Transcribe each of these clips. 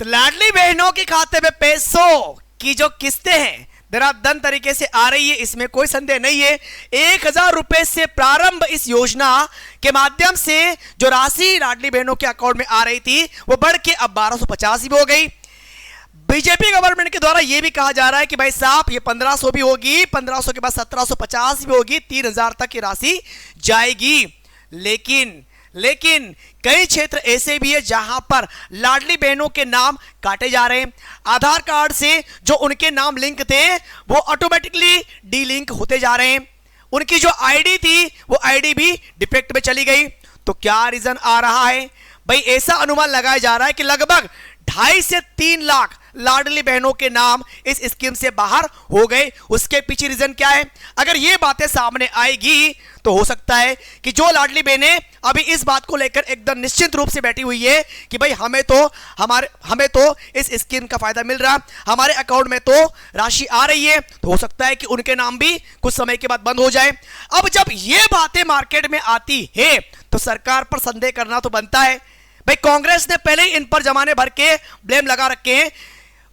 तो लाडली बहनों के खाते में पैसों की जो किस्तें हैं धनाधन तरीके से आ रही है, इसमें कोई संदेह नहीं है। 1000 रुपए से प्रारंभ इस योजना के माध्यम से जो राशि लाडली बहनों के अकाउंट में आ रही थी वो बढ़ के अब 1250 भी हो गई। बीजेपी गवर्नमेंट के द्वारा यह भी कहा जा रहा है कि भाई साहब ये 1500 भी होगी, 1500 के बाद 1750 भी होगी, 3000 तक की राशि जाएगी। लेकिन कई क्षेत्र ऐसे भी है जहां पर लाडली बहनों के नाम काटे जा रहे हैं। आधार कार्ड से जो उनके नाम लिंक थे वो ऑटोमेटिकली डी लिंक होते जा रहे हैं। उनकी जो आईडी थी वो आईडी भी डिफेक्ट में चली गई। तो क्या रीजन आ रहा है भाई? ऐसा अनुमान लगाया जा रहा है कि लगभग 2.5 से 3 लाख लाडली बहनों के नाम इस स्कीम से बाहर हो गए। उसके पीछे रीजन क्या है? अगर ये बातें सामने आएगी तो हो सकता है कि जो लाडली बहनें अभी इस बात को लेकर एकदम निश्चिंत रूप से बैठी हुई है कि भाई हमें तो इस स्कीम का फायदा मिल रहा, हमारे अकाउंट में तो राशि आ रही है, तो हो सकता है कि उनके नाम भी कुछ समय के बाद बंद हो जाए। अब जब ये बातें मार्केट में आती है तो सरकार पर संदेह करना तो बनता है। भाई कांग्रेस ने पहले ही इन पर जमाने भर के ब्लेम लगा रखे हैं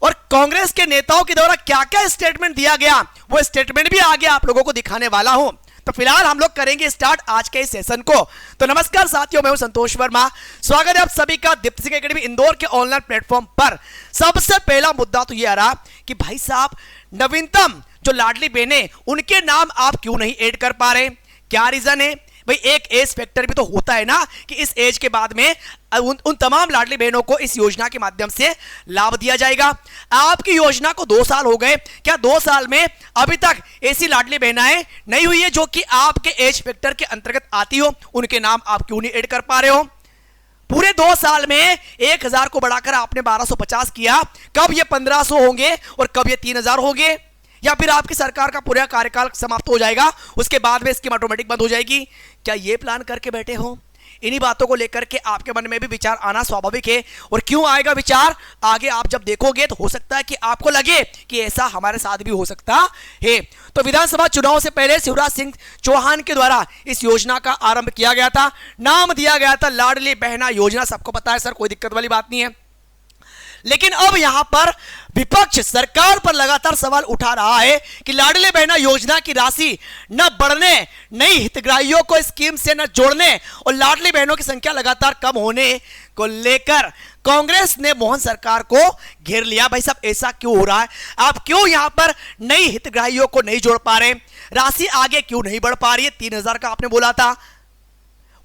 और कांग्रेस के नेताओं के द्वारा क्या क्या स्टेटमेंट दिया गया वो स्टेटमेंट भी आगे आप लोगों को दिखाने वाला हूं। तो फिलहाल हम लोग करेंगे स्टार्ट आज के इस सेशन को। तो नमस्कार साथियों, मैं हूं संतोष वर्मा। स्वागत है आप सभी का दीप्ति सिंह एकेडमी इंदौर के ऑनलाइन प्लेटफॉर्म पर। सबसे पहला मुद्दा तो यह आ रहा कि भाई साहब नवीनतम जो लाडली बहनें उनके नाम आप क्यों नहीं ऐड कर पा रहे? क्या रीजन है भाई? एक एज फैक्टर भी तो होता है ना कि इस एज के बाद में उन तमाम लाडली बहनों को इस योजना के माध्यम से लाभ दिया जाएगा। आपकी योजना को 2 साल हो गए, क्या 2 साल में अभी तक ऐसी लाडली बहनाएं नहीं हुई है जो कि आपके एज फैक्टर के अंतर्गत आती हो? उनके नाम आप क्यों नहीं ऐड कर पा रहे हो? पूरे 2 साल में 1000 को बढ़ाकर आपने 1250 किया, कब ये 1500 होंगे और कब ये 3000 होंगे? या फिर आपकी सरकार का पूरा कार्यकाल समाप्त हो जाएगा, उसके बाद में स्कीम ऑटोमेटिक बंद हो जाएगी? क्या ये प्लान करके बैठे हो? इन्हीं बातों को लेकर के आपके मन में भी विचार आना स्वाभाविक है। और क्यों आएगा विचार? आगे आप जब देखोगे तो हो सकता है कि आपको लगे कि ऐसा हमारे साथ भी हो सकता है। तो विधानसभा चुनाव से पहले शिवराज सिंह चौहान के द्वारा इस योजना का आरंभ किया गया था, नाम दिया गया था लाडली बहना योजना। सबको पता है सर, कोई दिक्कत वाली बात नहीं है। लेकिन अब यहां पर विपक्ष सरकार पर लगातार सवाल उठा रहा है कि लाडली बहना योजना की राशि न बढ़ने, नई हितग्राहियों को स्कीम से न जोड़ने और लाडली बहनों की संख्या लगातार कम होने को लेकर कांग्रेस ने मोहन सरकार को घेर लिया। भाई साहब ऐसा क्यों हो रहा है? आप क्यों यहां पर नई हितग्राहियों को नहीं जोड़ पा रहे? राशि आगे क्यों नहीं बढ़ पा रही है? 3000 का आपने बोला था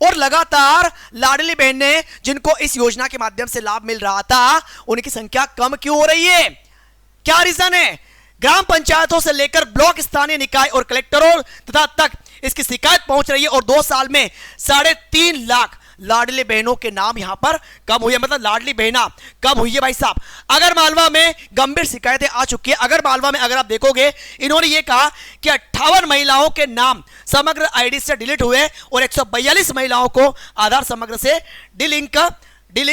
और लगातार लाडली बहनें जिनको इस योजना के माध्यम से लाभ मिल रहा था उनकी संख्या कम क्यों हो रही है? क्या रीजन है? ग्राम पंचायतों से लेकर ब्लॉक, स्थानीय निकाय और कलेक्टरों तक इसकी शिकायत पहुंच रही है और 2 साल में 3.5 लाख लाडली बहनों के नाम यहां पर कम हुई है, मतलब लाडली बहना कम हुई है। भाई साहब अगर मालवा में गंभीर शिकायतें आ चुकी है। अगर मालवा में अगर आप देखोगे, इन्होंने ये कहा कि 58 महिलाओं के नाम समग्र आईडी से डिलीट हुए और 142 महिलाओं को आधार समग्र से डिलिंक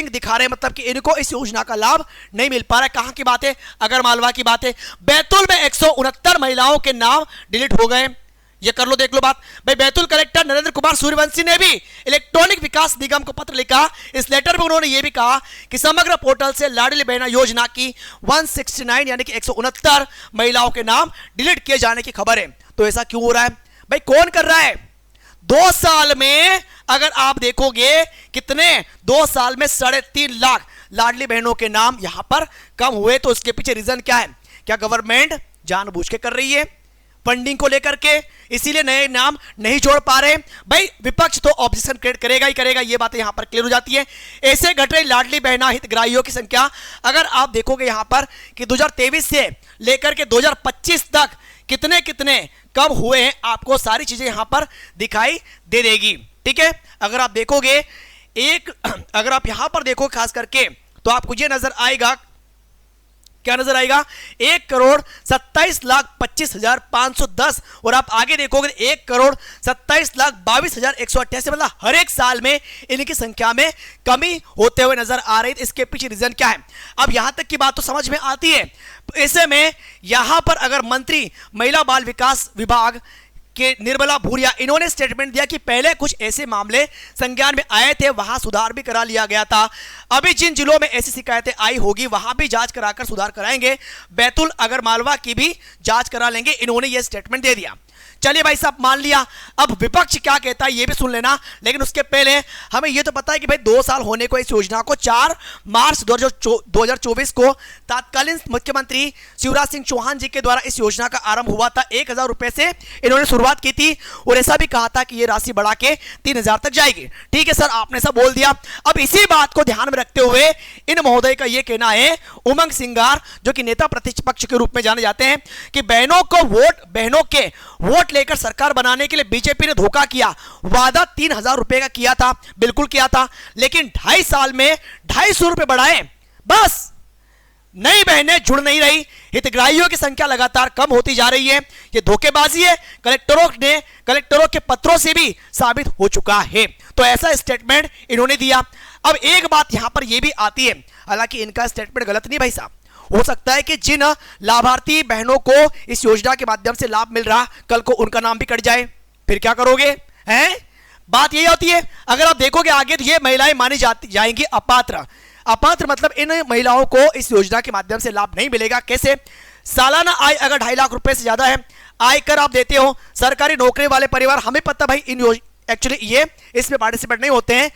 दिखा रहे हैं, मतलब कि इनको इस योजना का लाभ नहीं मिल पा रहा है। कहां की बात है? अगर मालवा की बात है। बैतूल में 169 महिलाओं के नाम डिलीट हो गए। ये कर लो, देख लो बात। भाई बैतूल कलेक्टर नरेंद्र कुमार सूर्यवंशी ने भी इलेक्ट्रॉनिक विकास निगम को पत्र लिखा। इस लेटर में उन्होंने ये भी कहा कि समग्र पोर्टल से लाडली बहना योजना की 169 यानी कि 169 महिलाओं के नाम डिलीट किए जाने की खबर है। तो ऐसा क्यों हो रहा है भाई? कौन कर रहा है? 2 साल में अगर आप देखोगे कितने 2 साल में 3.5 लाख लाडली बहनों के नाम यहां पर कम हुए। तो उसके पीछे रीजन क्या है? क्या गवर्नमेंट जानबूझ के कर रही है फंडिंग को लेकर के, इसीलिए नए नाम नहीं जोड़ पा रहे? भाई विपक्ष तो ऑब्जेक्शन क्रिएट करेगा ही करेगा, ये बातें यहां पर क्लियर हो जाती है। ऐसे घट रही लाडली बहना हितग्राहियों की संख्या अगर आप देखोगे यहां पर कि 2023 से लेकर के 2025 तक कितने कम हुए हैं, आपको सारी चीजें यहां पर दिखाई दे देगी। ठीक है, अगर आप देखोगे अगर आप यहां पर देखो खास करके तो आपको ये नजर आएगा, क्या नजर आएगा? 1,27,25,510 और आप आगे देखोगे 1,27,22,188, मतलब हर एक साल में इनकी संख्या में कमी होते हुए नजर आ रही है। इसके पीछे रीजन क्या है? अब यहां तक की बात तो समझ में आती है। ऐसे में यहां पर अगर मंत्री महिला बाल विकास विभाग कि निर्मला भूरिया, इन्होंने स्टेटमेंट दिया कि पहले कुछ ऐसे मामले संज्ञान में आए थे, वहां सुधार भी करा लिया गया था। अभी जिन जिलों में ऐसी शिकायतें आई होगी वहां भी जांच कराकर सुधार कराएंगे। बैतूल अगर मालवा की भी जांच करा लेंगे। इन्होंने यह स्टेटमेंट दे दिया। चलिए भाई साहब, मान लिया। अब विपक्ष क्या कहता है ये भी सुन लेना, लेकिन उसके पहले हमें यह तो पता है कि भाई 2 साल होने को इस योजना को 4 मार्च 2024 को तत्कालीन मुख्यमंत्री शिवराज सिंह चौहान जी के द्वारा इस योजना का आरंभ हुआ था। 1000 रुपए से इन्होंने शुरुआत की थी और ऐसा भी कहा था कि यह राशि बढ़ा के 3000 तक जाएगी। ठीक है सर, आपने सब बोल दिया। अब इसी बात को ध्यान में रखते हुए इन महोदय का यह कहना है, उमंग सिंगार जो कि नेता प्रतिपक्ष के रूप में जाने जाते हैं, कि बहनों के वोट लेकर सरकार बनाने के लिए बीजेपी ने धोखा किया। वादा 3000 रुपए का किया था, बिल्कुल किया था, लेकिन 2.5 साल में 250 रुपए बढ़ाए, बस नई बहनें जुड़ नहीं रही। हितग्राहियों की संख्या लगातार कम होती जा रही है। यह धोखेबाजी है, कलेक्टरों के पत्रों से भी साबित हो चुका है। तो ऐसा स्टेटमेंट इन्होंने दिया। अब एक बात यहां पर यह भी आती है, हालांकि इनका स्टेटमेंट गलत नहीं भाई साहब, हो सकता है कि जिन लाभार्थी बहनों को इस योजना के माध्यम से लाभ मिल रहा, कल को उनका नाम भी कट जाए, फिर क्या करोगे? हैं? बात यही होती है। अगर आप देखोगे आगे तो ये महिलाएं मानी जाएंगी अपात्र। अपात्र मतलब इन महिलाओं को इस योजना के माध्यम से लाभ नहीं मिलेगा। कैसे? सालाना आय अगर 2.5 लाख रुपए से ज्यादा है, आयकर आप देते हो, सरकारी नौकरी वाले परिवार, हमें पता भाई एक्चुअली ये इसमें पार्टिसिपेट नहीं होते हैं।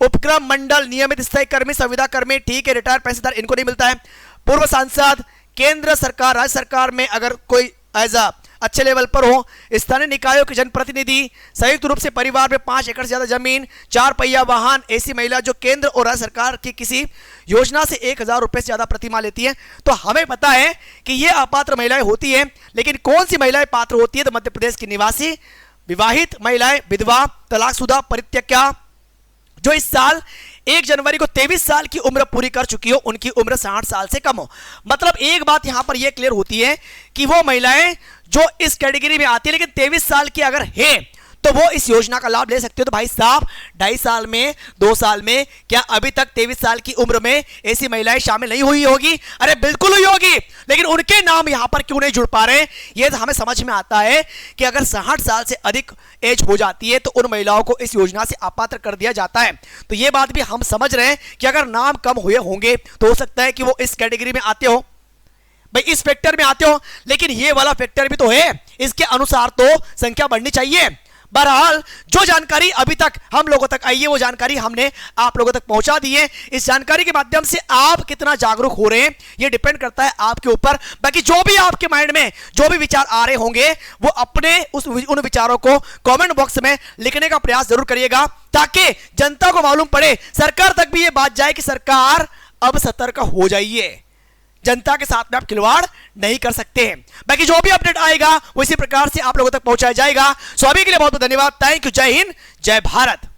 उपक्रम मंडल, नियमित स्थायी कर्मी, संविदा कर्मी, ठीक है, रिटायर्ड पेंशनदार, इनको नहीं मिलता है। पूर्व सांसद, केंद्र सरकार, राज्य सरकार में अगर कोई एज अच्छे लेवल पर हो, स्थानीय निकायों के जनप्रतिनिधि, संयुक्त रूप से परिवार में 5 एकड़ से ज्यादा जमीन, 4 पहिया वाहन, ऐसी महिला जो केंद्र और राज्य सरकार की किसी योजना से 1000 रुपए से ज्यादा प्रतिमाह लेती है। तो हमें पता है कि ये अपात्र महिलाएं होती हैं। लेकिन कौन सी महिलाएं पात्र होती है? तो मध्य प्रदेश की निवासी विवाहित महिलाएं, विधवा, तलाकशुदा, परित्यक्ता, जो इस साल 1 जनवरी को 23 साल की उम्र पूरी कर चुकी हो, उनकी उम्र 60 साल से कम हो। मतलब एक बात यहां पर यह क्लियर होती है कि वो महिलाएं जो इस कैटेगरी में आती है लेकिन 23 साल की अगर है तो वो इस योजना का लाभ ले सकते हो। तो भाई साहब, 2.5 साल में, 2 साल में, क्या अभी तक 23 साल की उम्र में ऐसी महिलाएं शामिल नहीं हुई होगी? अरे बिल्कुल हुई होगी, लेकिन उनके नाम यहां पर क्यों नहीं जुड़ पा रहे? ये तो हमें समझ में आता है कि अगर 60 साल से अधिक एज हो जाती है तो उन महिलाओं को इस योजना से अपात्र कर दिया जाता है। तो ये बात भी हम समझ रहे हैं कि अगर नाम कम हुए होंगे तो हो सकता है कि वो इस कैटेगरी में आते हो, भाई इस फैक्टर में आते हो, लेकिन ये वाला फैक्टर भी तो है, इसके अनुसार तो संख्या बढ़नी चाहिए। बहरहाल जो जानकारी अभी तक हम लोगों तक आई है वो जानकारी हमने आप लोगों तक पहुंचा दी है। इस जानकारी के माध्यम से आप कितना जागरूक हो रहे हैं ये डिपेंड करता है आपके ऊपर। बाकी जो भी आपके माइंड में जो भी विचार आ रहे होंगे वो अपने उन विचारों को कमेंट बॉक्स में लिखने का प्रयास जरूर करिएगा, ताकि जनता को मालूम पड़े, सरकार तक भी ये बात जाए कि सरकार अब सतर्क हो जाइए, जनता के साथ में आप खिलवाड़ नहीं कर सकते हैं। बाकी जो भी अपडेट आएगा वो इसी प्रकार से आप लोगों तक पहुंचाया जाएगा। सो अभी के लिए बहुत बहुत धन्यवाद। Thank you. जय हिंद, जय भारत।